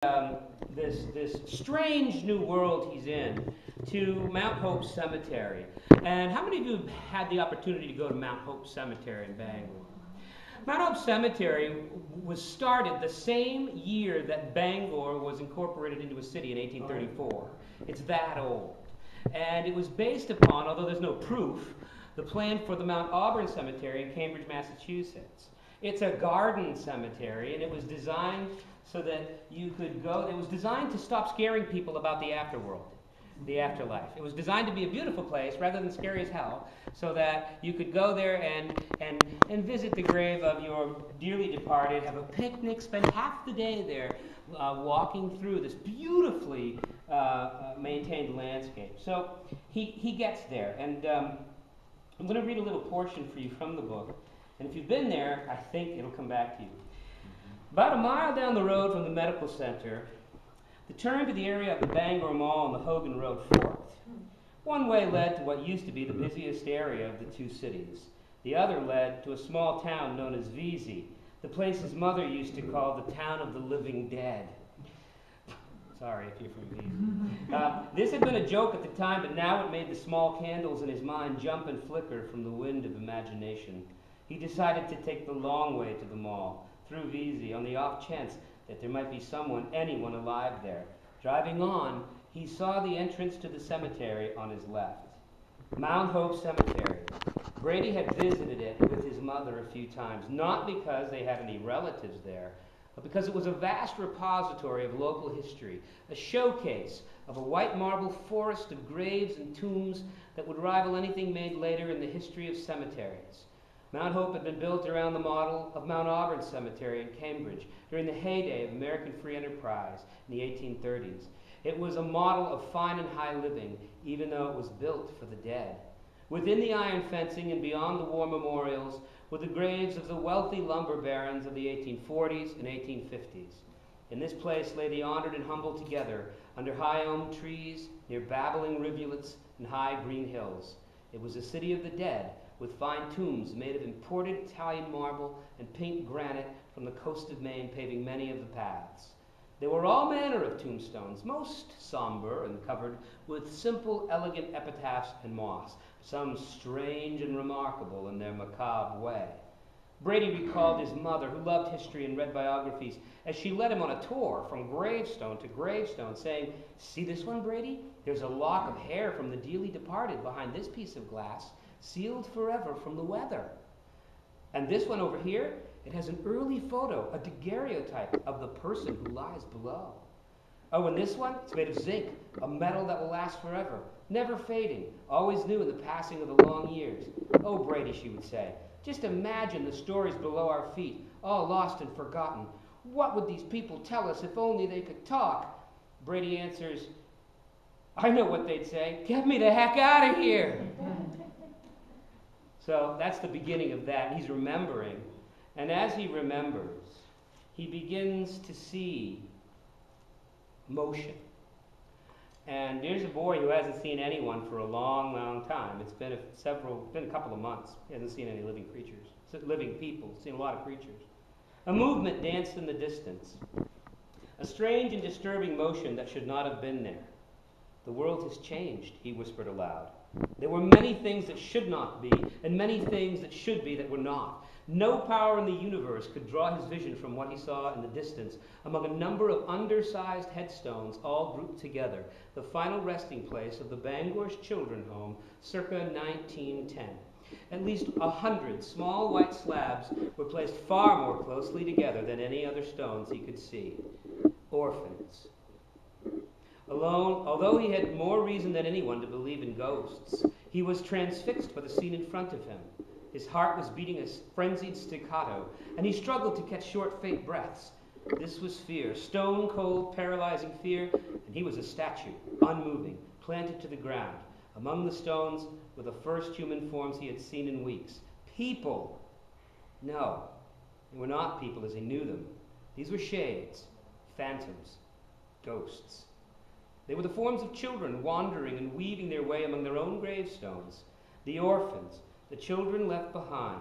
this strange new world he's in, to Mount Hope Cemetery. And how many of you have had the opportunity to go to Mount Hope Cemetery in Bangor? Mount Hope Cemetery was started the same year that Bangor was incorporated into a city in 1834. It's that old. And it was based upon, although there's no proof, the plan for the Mount Auburn Cemetery in Cambridge, Massachusetts. It's a garden cemetery, and it was designed so that you could go. It was designed to stop scaring people about the afterworld, the afterlife. It was designed to be a beautiful place rather than scary as hell, so that you could go there and visit the grave of your dearly departed, have a picnic, spend half the day there walking through this beautifully maintained landscape. So he gets there, and I'm going to read a little portion for you from the book. And if you've been there, I think it'll come back to you. About a mile down the road from the medical center, the turn to the area of the Bangor Mall and the Hogan Road forked. One way led to what used to be the busiest area of the two cities. The other led to a small town known as Veazey, the place his mother used to call the town of the living dead. Sorry if you're from Veazey. This had been a joke at the time, but now it made the small candles in his mind jump and flicker from the wind of imagination. He decided to take the long way to the mall, through Veazey, on the off chance that there might be anyone alive there. Driving on, he saw the entrance to the cemetery on his left. Mount Hope Cemetery. Brady had visited it with his mother a few times, not because they had any relatives there, but because it was a vast repository of local history, a showcase of a white marble forest of graves and tombs that would rival anything made later in the history of cemeteries. Mount Hope had been built around the model of Mount Auburn Cemetery in Cambridge during the heyday of American free enterprise in the 1830s. It was a model of fine and high living, even though it was built for the dead. Within the iron fencing and beyond the war memorials were the graves of the wealthy lumber barons of the 1840s and 1850s. In this place lay the honored and humble together under high elm trees, near babbling rivulets and high green hills. It was a city of the dead, with fine tombs made of imported Italian marble and pink granite from the coast of Maine paving many of the paths. There were all manner of tombstones, most somber and covered with simple, elegant epitaphs and moss, some strange and remarkable in their macabre way. Brady recalled his mother, who loved history and read biographies, as she led him on a tour from gravestone to gravestone, saying, "See this one, Brady? There's a lock of hair from the dearly departed behind this piece of glass, sealed forever from the weather. And this one over here, it has an early photo, a daguerreotype of the person who lies below. Oh, and this one, it's made of zinc, a metal that will last forever, never fading, always new in the passing of the long years. Oh, Brady," she would say, "just imagine the stories below our feet, all lost and forgotten. What would these people tell us if only they could talk?" Brady answers, "I know what they'd say. Get me the heck out of here." So that's the beginning of that. He's remembering. And as he remembers, he begins to see motion. And there's a boy who hasn't seen anyone for a long, long time. It's been a couple of months. He hasn't seen any living people, seen a lot of creatures. A movement danced in the distance. A strange and disturbing motion that should not have been there. "The world has changed," he whispered aloud. There were many things that should not be, and many things that should be that were not. No power in the universe could draw his vision from what he saw in the distance, among a number of undersized headstones all grouped together, the final resting place of the Bangor's Children's Home, circa 1910. At least 100 small white slabs were placed far more closely together than any other stones he could see. Orphans. Alone, although he had more reason than anyone to believe in ghosts, he was transfixed by the scene in front of him. His heart was beating a frenzied staccato, and he struggled to catch short, faint breaths. This was fear, stone-cold, paralyzing fear, and he was a statue, unmoving, planted to the ground. Among the stones were the first human forms he had seen in weeks. People! No, they were not people as he knew them. These were shades, phantoms, ghosts. They were the forms of children wandering and weaving their way among their own gravestones. The orphans, the children left behind,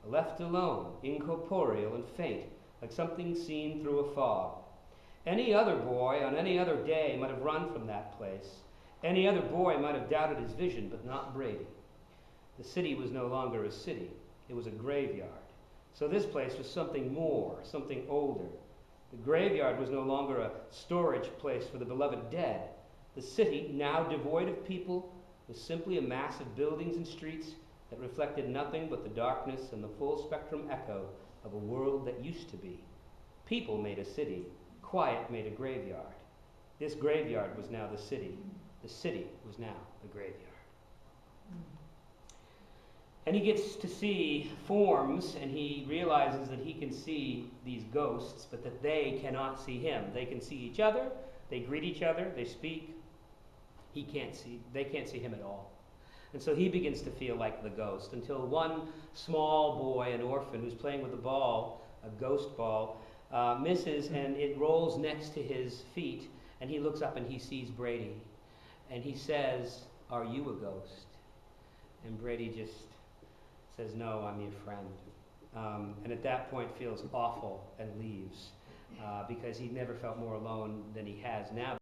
left alone, incorporeal and faint, like something seen through a fog. Any other boy on any other day might have run from that place. Any other boy might have doubted his vision, but not Brady. The city was no longer a city. It was a graveyard. So this place was something more, something older. The graveyard was no longer a storage place for the beloved dead. The city, now devoid of people, was simply a mass of buildings and streets that reflected nothing but the darkness and the full spectrum echo of a world that used to be. People made a city. Quiet made a graveyard. This graveyard was now the city. The city was now the graveyard. And he gets to see forms, and he realizes that he can see these ghosts, but that they cannot see him. They can see each other, they greet each other, they speak. They can't see him at all. And so he begins to feel like the ghost, until one small boy, an orphan, who's playing with a ball, a ghost ball, misses, and it rolls next to his feet, and he looks up and he sees Brady. And he says, "Are you a ghost?" And Brady just says, "No, I'm your friend." And at that point feels awful and leaves, because he never felt more alone than he has now.